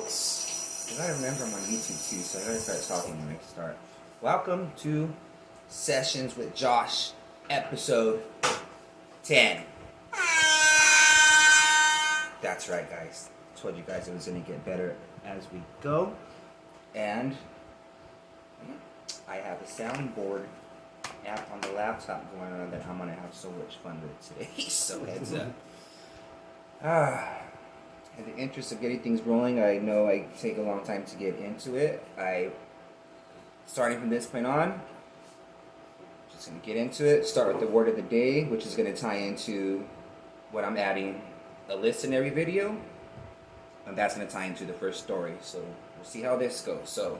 folks. I gotta remember I'm on YouTube too, so I gotta start talking when I start. Welcome to Sessions with Josh, episode 10. That's right, guys. I told you guys it was gonna get better as we go. And I have a soundboard app on the laptop going on that I'm gonna have so much fun with today. So heads up. In the interest of getting things rolling, I know I take a long time to get into it. Starting from this point on, just gonna get into it. Start with the word of the day, which is gonna tie into what I'm adding a list in every video, and that's gonna tie into the first story. So we'll see how this goes. So,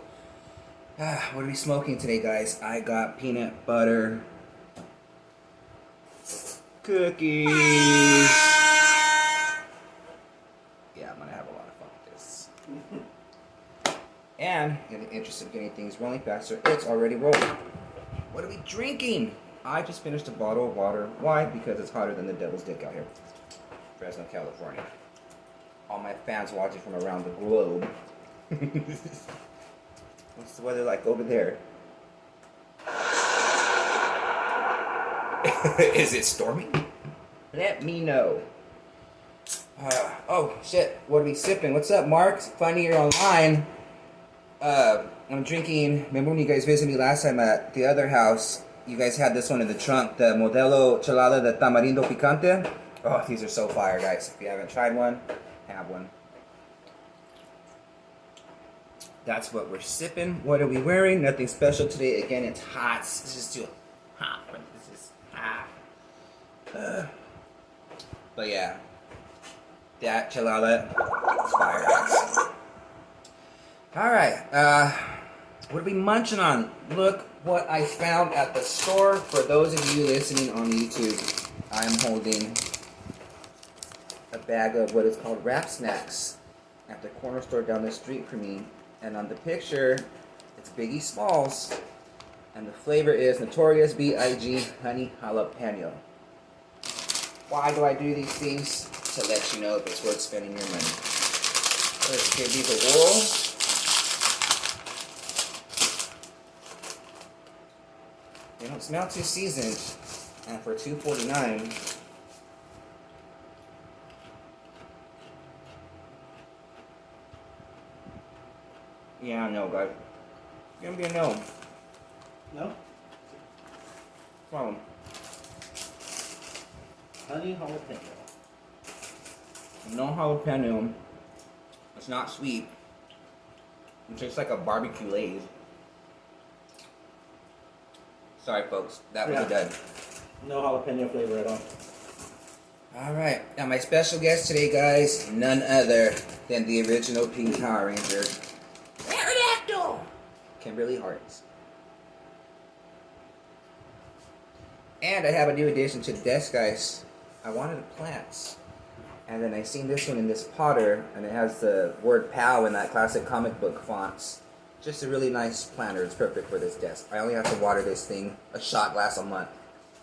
what are we smoking today, guys? I got peanut butter cookies. Yeah, I'm gonna have a lot of fun with this. And in the interest of getting things rolling faster, it's already rolling. What are we drinking? I just finished a bottle of water. Why? Because it's hotter than the devil's dick out here. Fresno, California. All my fans watching from around the globe. What's the weather like over there? Is it storming? Let me know. Oh shit, what are we sipping? What's up, Mark? Finding you online. I'm drinking, remember when you guys visited me last time at the other house? You guys had this one in the trunk, the Modelo Chelada de Tamarindo Picante. Oh, these are so fire, guys. If you haven't tried one, have one. That's what we're sipping. What are we wearing? Nothing special today. Again, it's hot. It's just too hot. This is hot. But yeah, that chelada is fire, guys. All right, what are we munching on? Look what I found at the store. For those of you listening on YouTube, I'm holding a bag of what is called wrap snacks at the corner store down the street from me. And on the picture, it's Biggie Smalls. And the flavor is Notorious B.I.G. Honey Jalapeno. Why do I do these things? To let you know if it's worth spending your money. Let's give these a whirl. They don't smell too seasoned. And for $2.49, yeah, no, guys. It's gonna be a no. No? Problem. Honey jalapeno. No jalapeno. It's not sweet. It tastes like a barbecue Lay's. Sorry, folks. That was a dud. No jalapeno flavor at all. Alright. Now, my special guest today, guys, none other than the original Pink Power Ranger, Pterodactyl! Kimberly Hart. And I have a new addition to the desk, guys. I wanted plants. And then I seen this one in this potter, and it has the word POW in that classic comic book fonts. Just a really nice planter. It's perfect for this desk. I only have to water this thing a shot glass a month.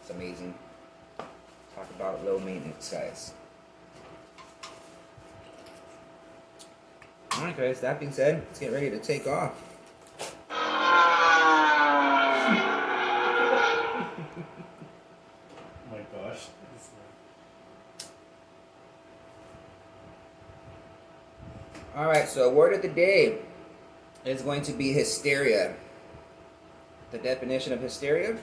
It's amazing. Talk about low maintenance, guys. Alright, guys, that being said, let's get ready to take off. Oh my gosh. Alright, so word of the day is going to be hysteria. The definition of hysteria?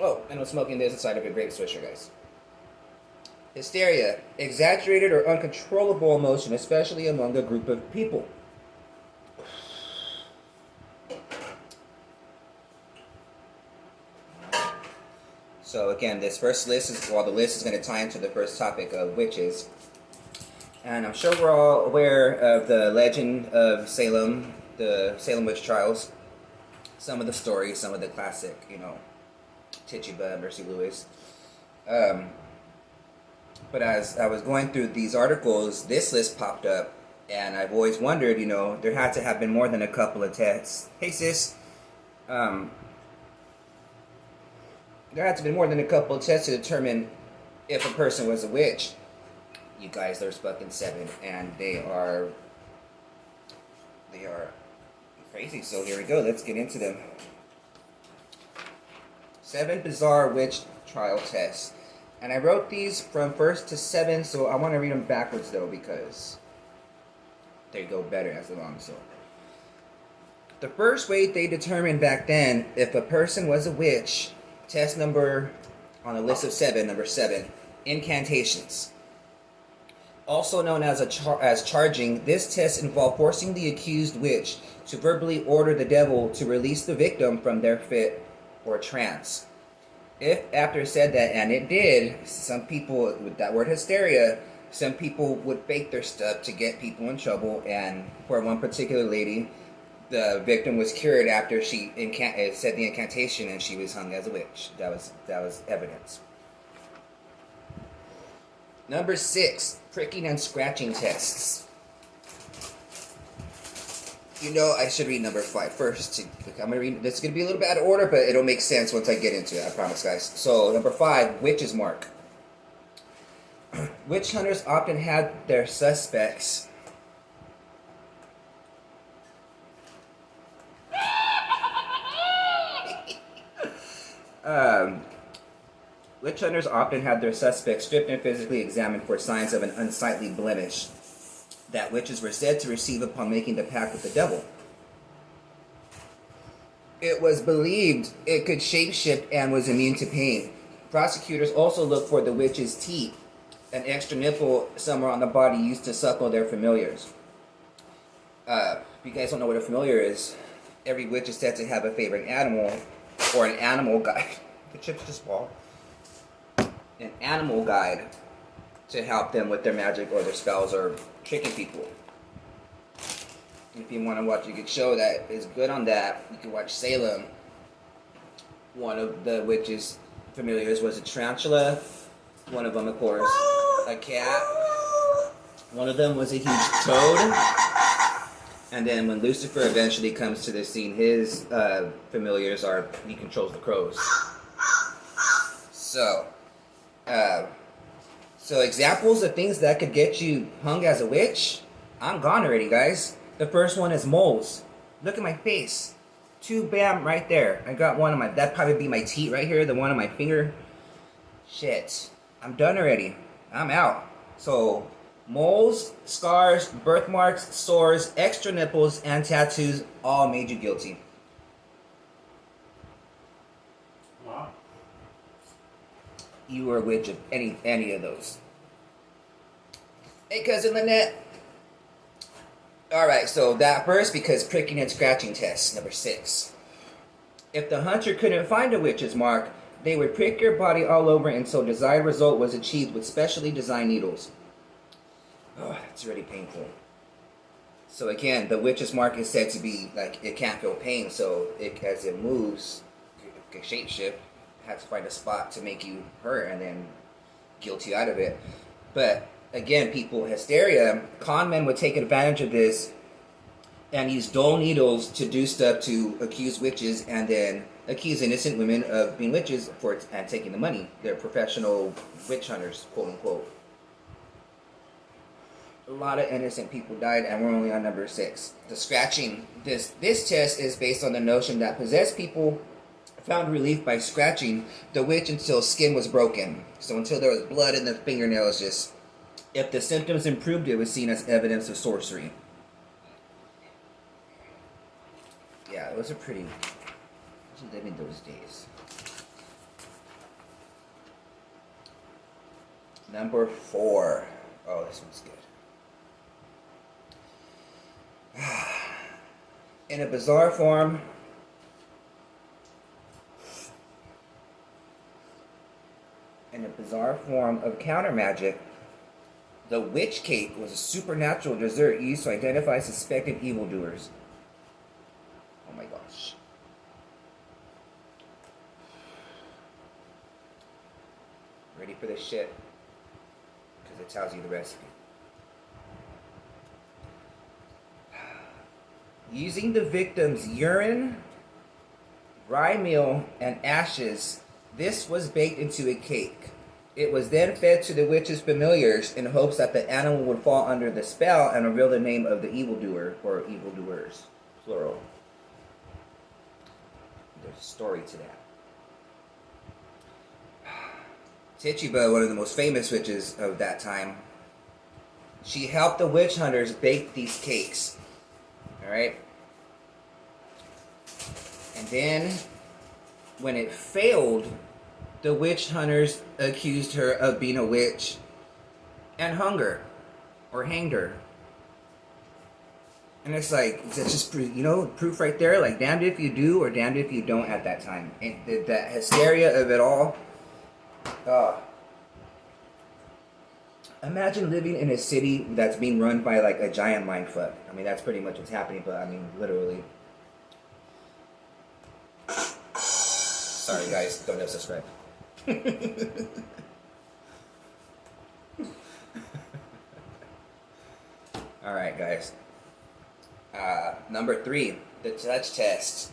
Oh, and I'm smoking this inside of a grape swisher, guys. Hysteria, exaggerated or uncontrollable emotion, especially among a group of people. So again, this first list is, well, the list is going to tie into the first topic of witches. And I'm sure we're all aware of the legend of Salem, the Salem witch trials. Some of the stories, some of the classic, Tituba, Mercy Lewis. But as I was going through these articles, this list popped up, and I've always wondered, there had to have been more than a couple of tests. Hey, sis. There had to be more than a couple of tests to determine if a person was a witch. You guys, there's fucking 7, and they are crazy. So here we go. Let's get into them. 7 bizarre witch trial tests. And I wrote these from 1st to 7, so I want to read them backwards though, because they go better as along. So the first way they determined back then if a person was a witch, test number on the list of 7, number 7, incantations. Also known as as charging, this test involved forcing the accused witch to verbally order the devil to release the victim from their fit or trance. If after said that, and it did, some people, with that word hysteria, some people would fake their stuff to get people in trouble, and for one particular lady, the victim was cured after she said the incantation and she was hung as a witch. That was evidence. Number 6, pricking and scratching tests. You know, I should read number 5 first. I'm going to read, this is going to be a little bit out of order, but it'll make sense once I get into it, I promise, guys. So, number 5, witch's mark. Witch hunters often had their suspects witch hunters often had their suspects stripped and physically examined for signs of an unsightly blemish that witches were said to receive upon making the pact with the devil. It was believed it could shapeshift and was immune to pain. Prosecutors also looked for the witch's teeth, an extra nipple somewhere on the body used to suckle their familiars. If you guys don't know what a familiar is, every witch is said to have a favorite animal or an animal guide. The chips just fall. An animal guide to help them with their magic or their spells or tricking people. If you want to watch a good show that is good on that, you can watch Salem. One of the witches' familiars was a tarantula. One of them, of course, a cat. One of them was a huge toad. And then when Lucifer eventually comes to the scene, his familiars are, he controls the crows. So examples of things that could get you hung as a witch, I'm gone already, guys. The first one is moles. Look at my face. 2, bam, right there. I got one on my, that'd probably be my teeth right here, the one on my finger. Shit, I'm done already. I'm out. So, moles, scars, birthmarks, sores, extra nipples, and tattoos all made you guilty. Wow. You were a witch of any of those. Hey, cousin Lynette. Alright, so that first, because pricking and scratching tests, number 6. If the hunter couldn't find a witch's mark, they would prick your body all over until desired result was achieved with specially designed needles. Oh, it's really painful. So again, the witch's mark is said to be, like, it can't feel pain, so as it moves, it can shapeshift, has to find a spot to make you hurt and then guilt you out of it. But again, people, hysteria, con men would take advantage of this and use dull needles to do stuff to accuse witches and then accuse innocent women of being witches and taking the money. They're professional witch hunters, quote unquote. A lot of innocent people died, and we're only on number 6. The scratching. This test is based on the notion that possessed people found relief by scratching the witch until skin was broken. So until there was blood in the fingernails, just if the symptoms improved, it was seen as evidence of sorcery. Yeah, it was a pretty living those days. Number 4. Oh, this one's good. In a bizarre form of counter magic, the witch cake was a supernatural dessert used to identify suspected evildoers. Oh my gosh. Ready for this shit? Because it tells you the recipe. Using the victim's urine, rye meal, and ashes, this was baked into a cake. It was then fed to the witch's familiars in hopes that the animal would fall under the spell and reveal the name of the evildoer, or evildoers, plural. There's a story to that. Tituba, one of the most famous witches of that time, she helped the witch hunters bake these cakes. Alright? And then, when it failed, the witch hunters accused her of being a witch and hung her, or hanged her. And it's like, that's just proof, proof right there. Like, damned if you do or damned if you don't at that time. And that hysteria of it all. Imagine living in a city that's being run by like a giant mindfuck. I mean, that's pretty much what's happening, but I mean, literally. Sorry guys, don't subscribe. Alright guys. Number 3, the touch test.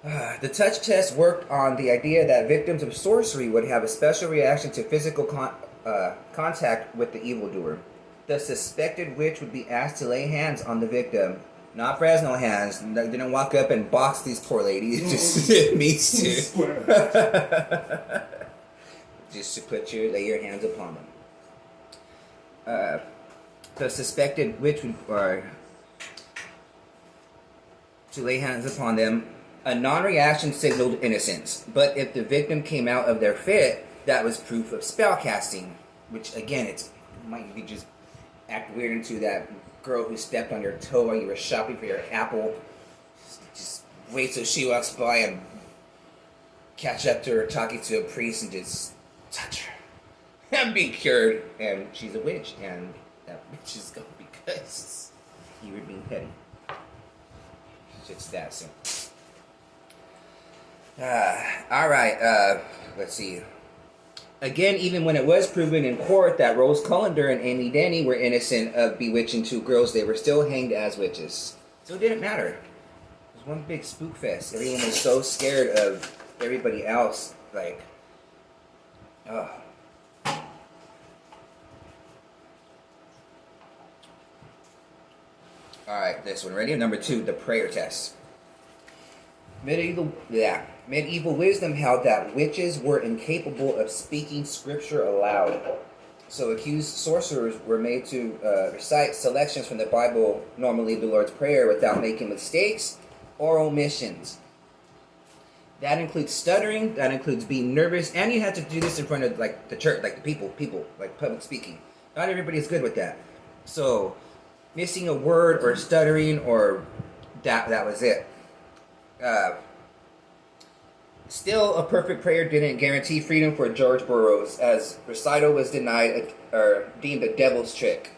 The touch test worked on the idea that victims of sorcery would have a special reaction to physical contact with the evildoer. The suspected witch would be asked to lay hands on the victim. Not Fresno hands. They didn't walk up and box these poor ladies. Just means to. Just to lay your hands upon them. The suspected witch would, to lay hands upon them. A non-reaction signaled innocence, but if the victim came out of their fit, that was proof of spell casting. Which again, it might be just act weird into that girl who stepped on your toe while you were shopping for your apple. Just wait till she walks by and catch up to her talking to a priest and just touch her and be cured. And she's a witch, and that witch is gone because you were being petty. It's that simple. Alright, let's see. Again, even when it was proven in court that Rose Cullender and Amy Denny were innocent of bewitching 2 girls, they were still hanged as witches. So it didn't matter. It was one big spook fest. Everyone was so scared of everybody else. Like, Alright, this one. Ready? Number 2, the prayer test. Medieval wisdom held that witches were incapable of speaking scripture aloud. So accused sorcerers were made to recite selections from the Bible, normally the Lord's Prayer, without making mistakes or omissions. That includes stuttering, that includes being nervous, and you have to do this in front of like the church, like the people, like public speaking. Not everybody is good with that. So missing a word or stuttering or that was it. Still, a perfect prayer didn't guarantee freedom for George Burroughs, as recital was denied or deemed a devil's trick.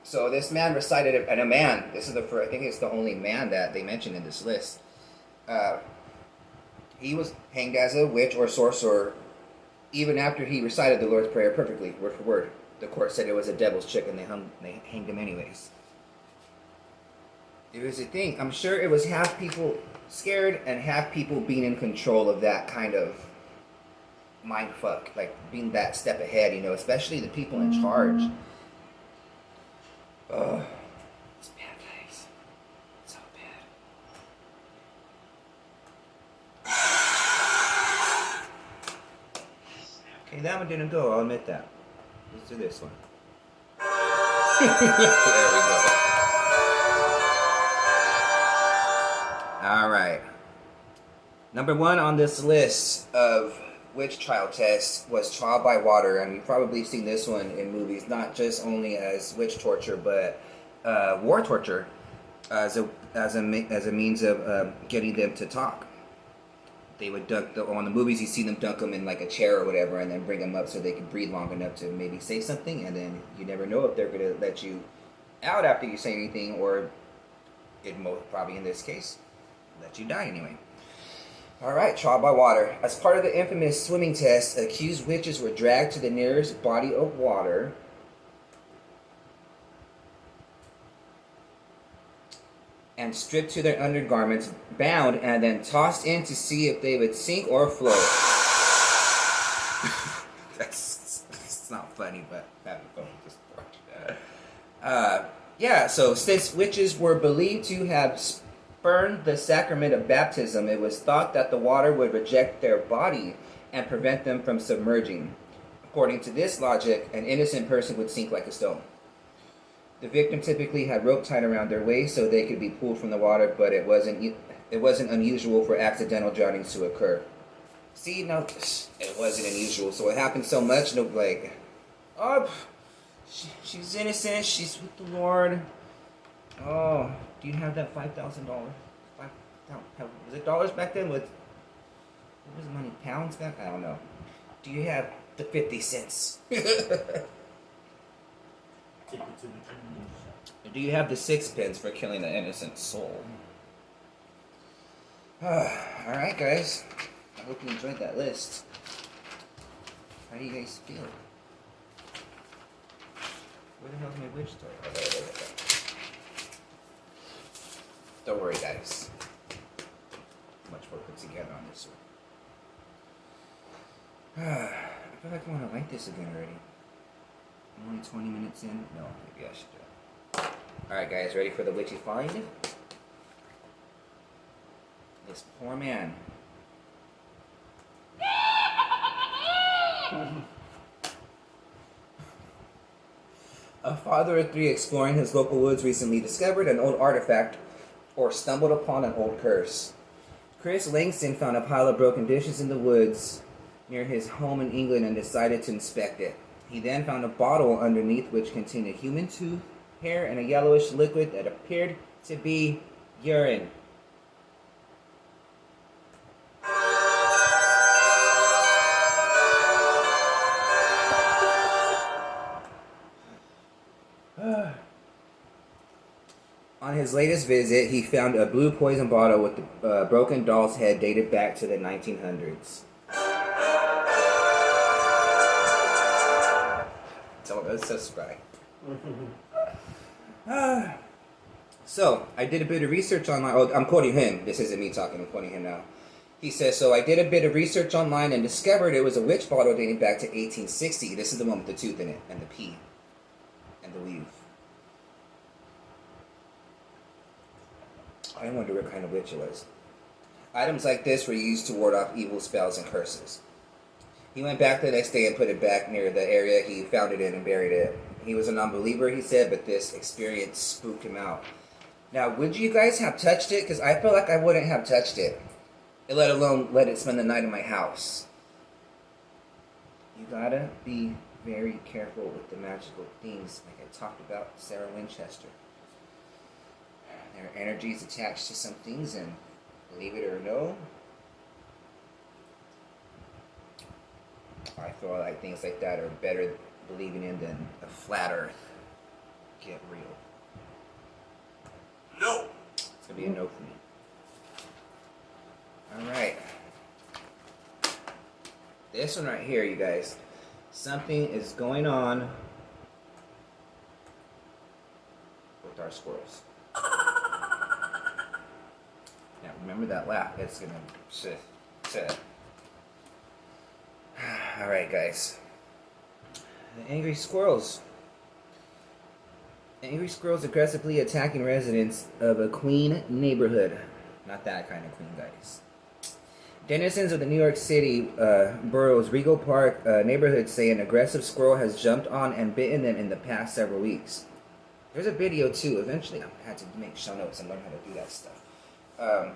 So this man recited it, and a man. This is I think it's the only man that they mentioned in this list. He was hanged as a witch or sorcerer, even after he recited the Lord's Prayer perfectly, word for word. The court said it was a devil's trick, and they hanged him anyways. It was a thing. I'm sure it was half people scared and half people being in control of that kind of mindfuck, like being that step ahead, especially the people in charge. It's bad, guys. It's so bad. Okay, that one didn't go. I'll admit that. Let's do this one. There we go. Alright. Number 1 on this list of witch trial tests was trial by water, and you've probably seen this one in movies, not just only as witch torture, but war torture as a means of getting them to talk. They would on the movies you see them dunk them in like a chair or whatever, and then bring them up so they can breathe long enough to maybe say something, and then you never know if they're going to let you out after you say anything, or probably in this case, let you die anyway. Alright, trial by water. As part of the infamous swimming test, accused witches were dragged to the nearest body of water and stripped to their undergarments, bound, and then tossed in to see if they would sink or float. It's not funny, but having fun with this part. Yeah, so since witches were believed to have spurned the sacrament of baptism, it was thought that the water would reject their body and prevent them from submerging. According to this logic, an innocent person would sink like a stone. The victim typically had rope tied around their waist so they could be pulled from the water, but it wasn't unusual for accidental drownings to occur. See, no, it wasn't unusual. So it happened so much, no, like, oh, she's innocent. She's with the Lord. Oh, do you have that $5,000? Was it dollars back then? What was money? Pounds back? I don't know. Do you have the 50 cents? Take it to the Do you have the 6 pence for killing an innocent soul? Alright, guys. I hope you enjoyed that list. How do you guys feel? Where the hell's my witch story? Oh, there. Don't worry, guys. Much work put together on this one. I feel like I want to like this again already. I'm only 20 minutes in. No, maybe I should do it. Alright, guys, ready for the witchy find? This poor man. A father of 3 exploring his local woods recently discovered an old artifact or stumbled upon an old curse. Chris Langston found a pile of broken dishes in the woods near his home in England and decided to inspect it. He then found a bottle underneath which contained a human tooth, hair, and a yellowish liquid that appeared to be urine. On his latest visit, he found a blue poison bottle with the broken doll's head dated back to the 1900s. Don't subscribe. So, I did a bit of research online. Oh, I'm quoting him. This isn't me talking. I'm quoting him now. He says, so I did a bit of research online and discovered it was a witch bottle dating back to 1860. This is the one with the tooth in it, and the pea, and the weave. I wonder what kind of witch it was. Items like this were used to ward off evil spells and curses. He went back the next day and put it back near the area he found it in and buried it. He was a non-believer, he said, but this experience spooked him out. Now, would you guys have touched it? Because I feel like I wouldn't have touched it. Let alone let it spend the night in my house. You gotta be very careful with the magical things, like I talked about Sarah Winchester. There are energies attached to some things, and believe it or no, I feel like things like that are better believing in than a flat earth. Get real. No! It's gonna be a no for me. Alright. This one right here, you guys. Something is going on with our squirrels. Now remember that laugh. It's gonna sit. Alright, guys. The angry squirrels. Angry squirrels aggressively attacking residents of a Queen neighborhood. Not that kind of Queen, guys. Denizens of the New York City borough's Regal Park neighborhood say an aggressive squirrel has jumped on and bitten them in the past several weeks. There's a video too. Eventually, I had to make show notes and learn how to do that stuff. There's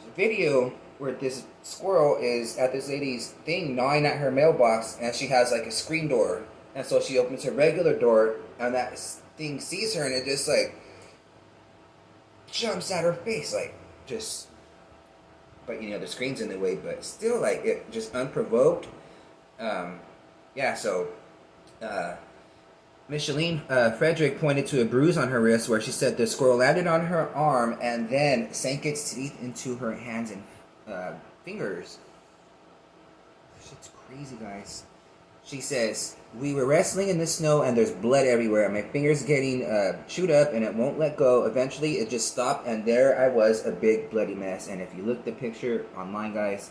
a video where this squirrel is at this lady's thing gnawing at her mailbox, and she has like a screen door, and so she opens her regular door, and that thing sees her, and it just like jumps at her face, like just. But you know the screen's in the way, but still like it just unprovoked. Yeah, so Micheline Frederick pointed to a bruise on her wrist where she said the squirrel landed on her arm and then sank its teeth into her hands and fingers. Shit's crazy, guys. She says, we were wrestling in the snow and there's blood everywhere. My finger's getting chewed up and it won't let go. Eventually it just stopped and there I was, a big bloody mess. And if you look at the picture online, guys,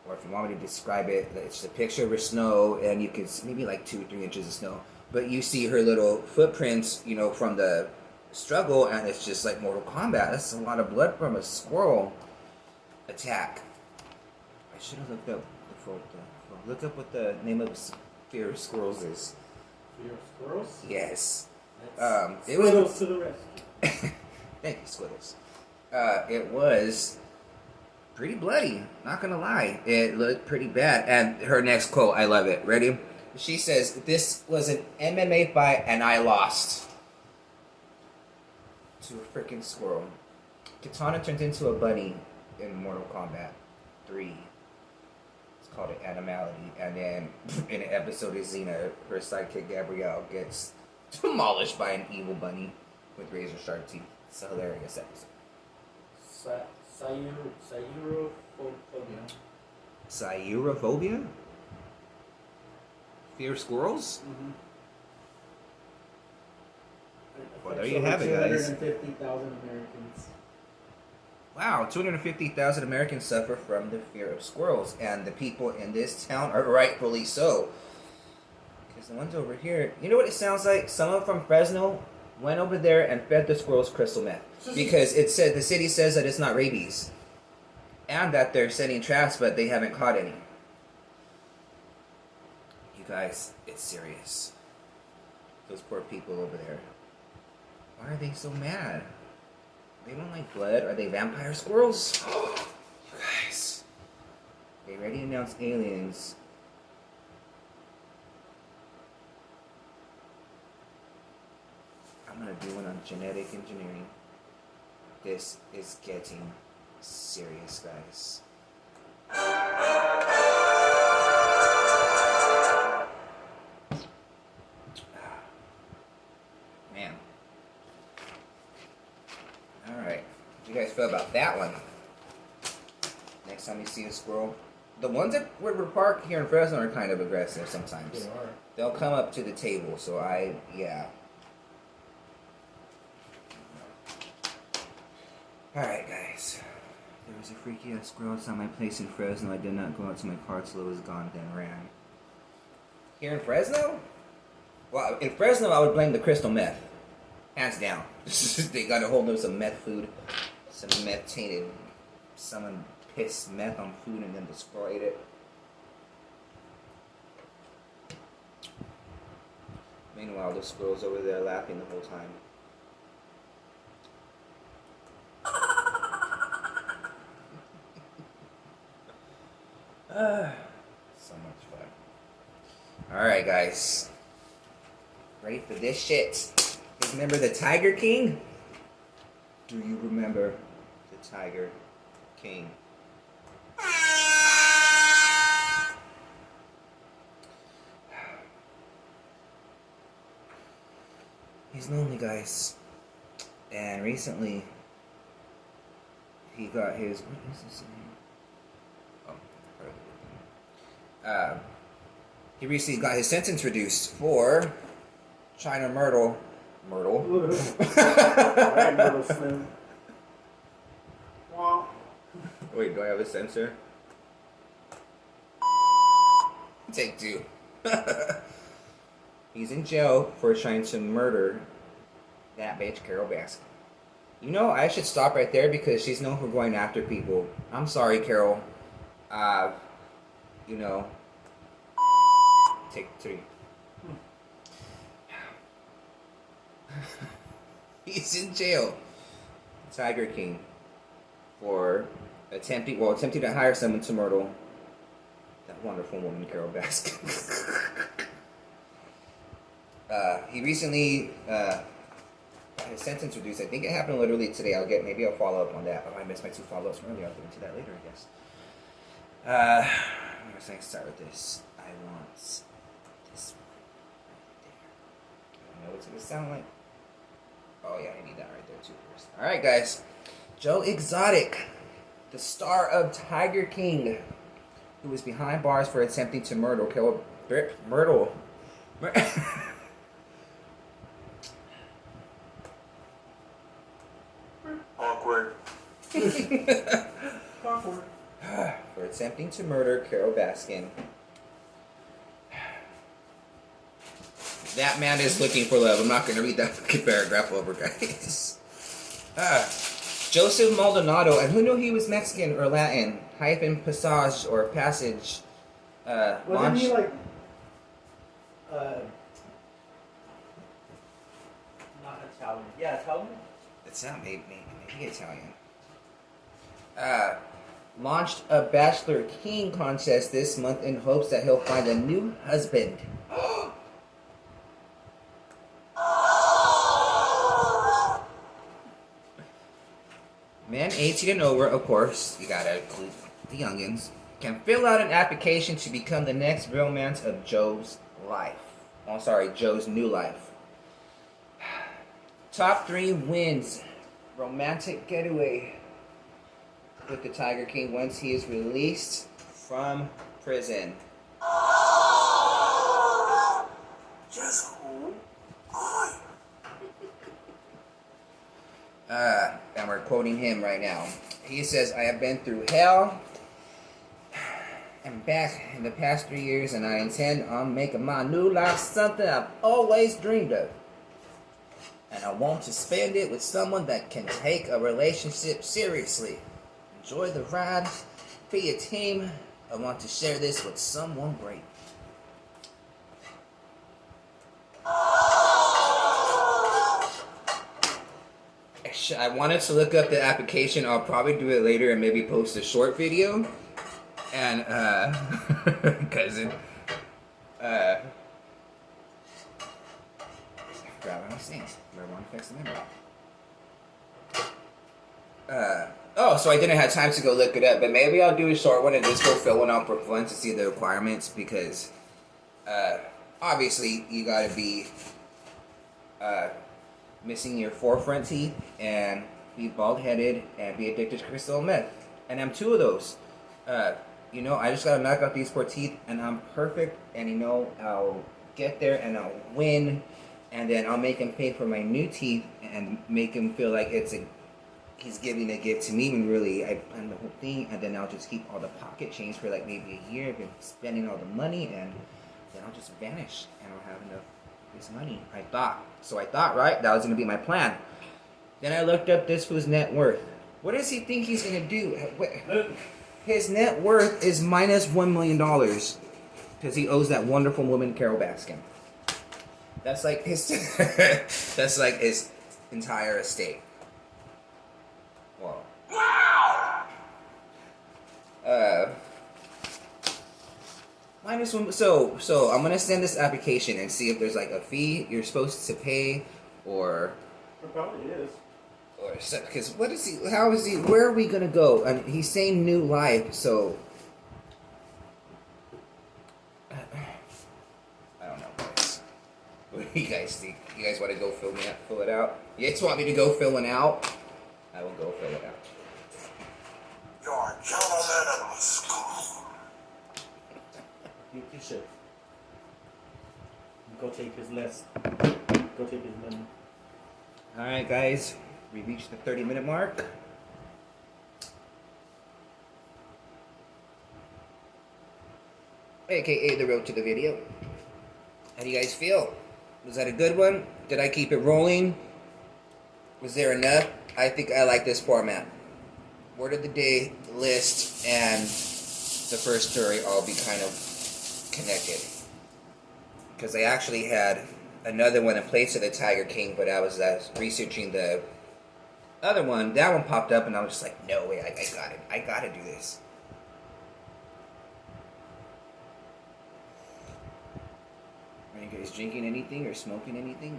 or if you want me to describe it, it's a picture of snow, and you can maybe like 2 or 3 inches of snow, but you see her little footprints, you know, from the struggle, and it's just like Mortal Kombat. That's a lot of blood from a squirrel attack. I should have looked up the photo. Look up what the name of Fear of Squirrels is. Fear of Squirrels? Yes. It was to the rescue. Thank you, Squirrels. It was pretty bloody, not gonna lie. It looked pretty bad. And her next quote, I love it. Ready? She says, "This was an MMA fight and I lost." To a freaking squirrel. Katana turned into a bunny in Mortal Kombat 3. It's called an animality. And then in an episode of Xena, her sidekick Gabrielle gets demolished by an evil bunny with razor sharp teeth. It's a hilarious episode. Cyurophobia? Fear of squirrels? Mm-hmm. Well, there you have it, guys. 250,000 Americans. Wow, 250,000 Americans suffer from the fear of squirrels, and the people in this town are rightfully so. Because the ones over here, you know what it sounds like? Someone from Fresno went over there and fed the squirrels crystal meth. Because it said the city says that it's not rabies. And that they're sending traps, but they haven't caught any. You guys, it's serious. Those poor people over there. Why are they so mad? They don't like blood. Are they vampire squirrels? You guys. They already announced aliens. I'm gonna do one on genetic engineering. This is getting serious, guys. Man. Alright. What do you guys feel about that one? Next time you see a squirrel. The ones that were parked here in Fresno are kind of aggressive sometimes. They are. They'll come up to the table, so yeah. Alright, guys. There was a freaky ass squirrel outside my place in Fresno. I did not go out to my car till it was gone, then ran. Here in Fresno? Well, in Fresno, I would blame the crystal meth. Hands down. They got a hold of some meth food. Some meth tainted. Someone pissed meth on food and then the squirrel ate it. Meanwhile, the squirrel's over there laughing the whole time. So much fun. Alright, guys. Ready for this shit? Remember the Tiger King? Do you remember the Tiger King? He's lonely, guys. And recently, he got his... What is his name? He recently got his sentence reduced for China Myrtle. Alright, Myrtle Slim. Wait, do I have a censor? Take 2. He's in jail for trying to murder that bitch, Carol Baskin. You know, I should stop right there because she's known for going after people. I'm sorry, Carol. You know, take 3. He's in jail, Tiger King, for attempting to hire someone to murder that wonderful woman, Carol Baskin. He recently got his sentence reduced. I think it happened literally today. Maybe I'll follow up on that. Oh, I missed my 2 follow-ups from earlier. I'll get into that later, I guess. I'm going to start with this. I want this one right there. I don't know what's it going to sound like. Oh, yeah, I need that right there, too, first. Alright, guys. Joe Exotic, the star of Tiger King, who was behind bars for attempting to murder Myrtle. Awkward. Awkward. for attempting to murder Carol Baskin. That man is looking for love. I'm not going to read that fucking paragraph over, guys. Joseph Maldonado, and who knew he was Mexican or Latin? Hyphen passage or passage. Wasn't he like, not Italian? Yeah, Italian? It's not maybe Italian. Launched a Bachelor King contest this month in hopes that he'll find a new husband. Men 18 and over, of course, you gotta include the youngins, can fill out an application to become the next romance of Joe's life. Oh, sorry, Joe's new life. Top 3 wins. Romantic getaway with the Tiger King once he is released from prison. Just hold And we're quoting him right now. He says, I have been through hell and back in the past 3 years, and I intend on making my new life something I've always dreamed of. And I want to spend it with someone that can take a relationship seriously. Enjoy the ride, be a team. I want to share this with someone great. I wanted to look up the application. I'll probably do it later and maybe post a short video. And, cousin, I forgot what I was saying. Marijuana affects the memory. So I didn't have time to go look it up, but maybe I'll do a short one and just go fill one out for fun to see the requirements, because, obviously you gotta be, missing your 4 front teeth and be bald-headed and be addicted to crystal meth. And I'm 2 of those. You know, I just gotta knock out these 4 teeth and I'm perfect, and you know, I'll get there and I'll win, and then I'll make him pay for my new teeth and make him feel like he's giving a gift to me when really I planned the whole thing, and then I'll just keep all the pocket change for like maybe a year. I've been spending all the money, and then I'll just vanish and I'll have enough this money. I thought, right? That was gonna be my plan. Then I looked up this fool's net worth. What does he think he's gonna do? His net worth is minus $1 million because he owes that wonderful woman Carol Baskin. That's like his. That's like his entire estate. Wow. Minus one. So I'm gonna send this application and see if there's like a fee you're supposed to pay, or. It probably is. Or because what is he? How is he? Where are we gonna go? I mean, he's saying new life, so. I don't know, guys. What do you guys think? You guys want to go fill it out? You guys want me to go fill it out? I will go fill it out. You're a gentleman of a school. You should. Go take his list. Go take his money. Alright, guys. We reached the 30-minute mark. AKA the road to the video. How do you guys feel? Was that a good one? Did I keep it rolling? Was there enough? I think I like this format. Word of the day, list, and the first story all be kind of connected. Because I actually had another one in place of the Tiger King, but I was researching the other one. That one popped up, and I was just like, no way, I got it. I gotta do this. Are you guys drinking anything or smoking anything?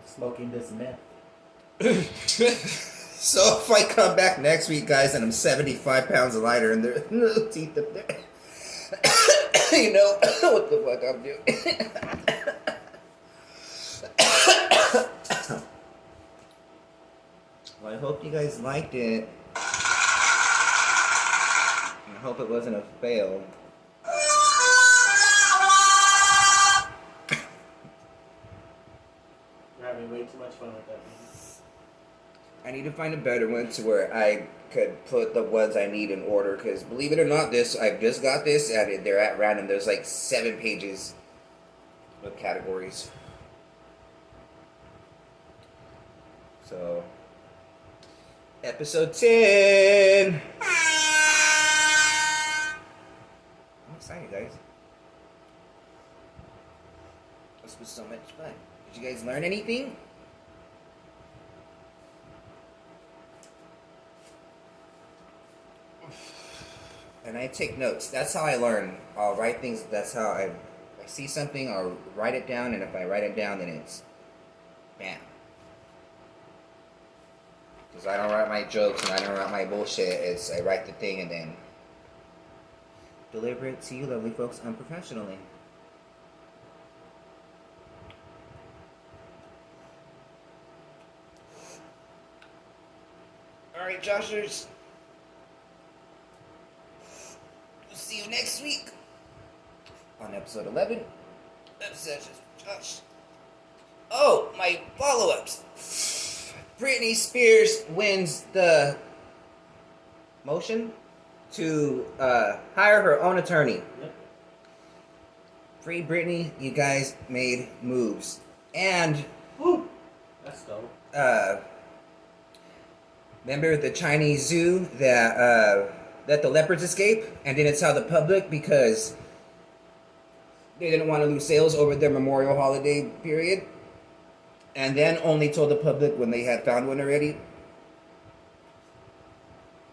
Smoking this meth. So if I come back next week, guys, and I'm 75 pounds lighter and there's no teeth up there, you know what the fuck I'm doing. Well, I hope you guys liked it. I hope it wasn't a fail. We're having way too much fun with that. I need to find a better one to where I could put the ones I need in order. Because believe it or not, I've just got this, and they're at random. There's like 7 pages of categories. So, episode 10. I'm excited, guys. This was so much fun. Did you guys learn anything? And I take notes. That's how I learn. I'll write things. That's how I see something, I'll write it down, and if I write it down, then it's bam. Because I don't write my jokes and I don't write my bullshit. I write the thing and then deliver it to you, lovely folks, unprofessionally. Alright, Joshers. We'll see you next week on episode 11. Obsessions with Josh. Oh, my follow-ups. Britney Spears wins the motion to hire her own attorney. Yep. Free Britney, you guys made moves. And Woo! That's dope. remember the Chinese zoo that let the leopards escape and didn't tell the public because they didn't want to lose sales over their Memorial holiday period? And then only told the public when they had found one already?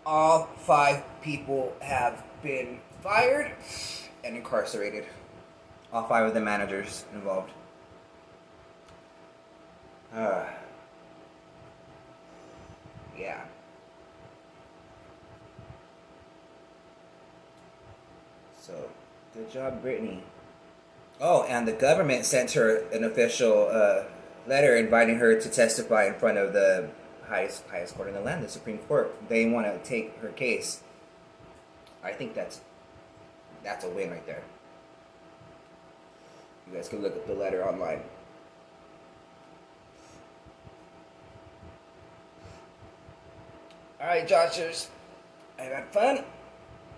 All 5 people have been fired and incarcerated. All 5 of the managers involved. Yeah. So, good job, Brittany. Oh, and the government sent her an official letter inviting her to testify in front of the highest court in the land, the Supreme Court. They want to take her case. I think that's a win right there. You guys can look up the letter online. Alright, Joshers. I had fun.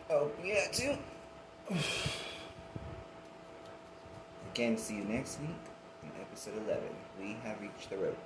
Hope you had too. Again, see you next week in episode 11. We have reached the roach.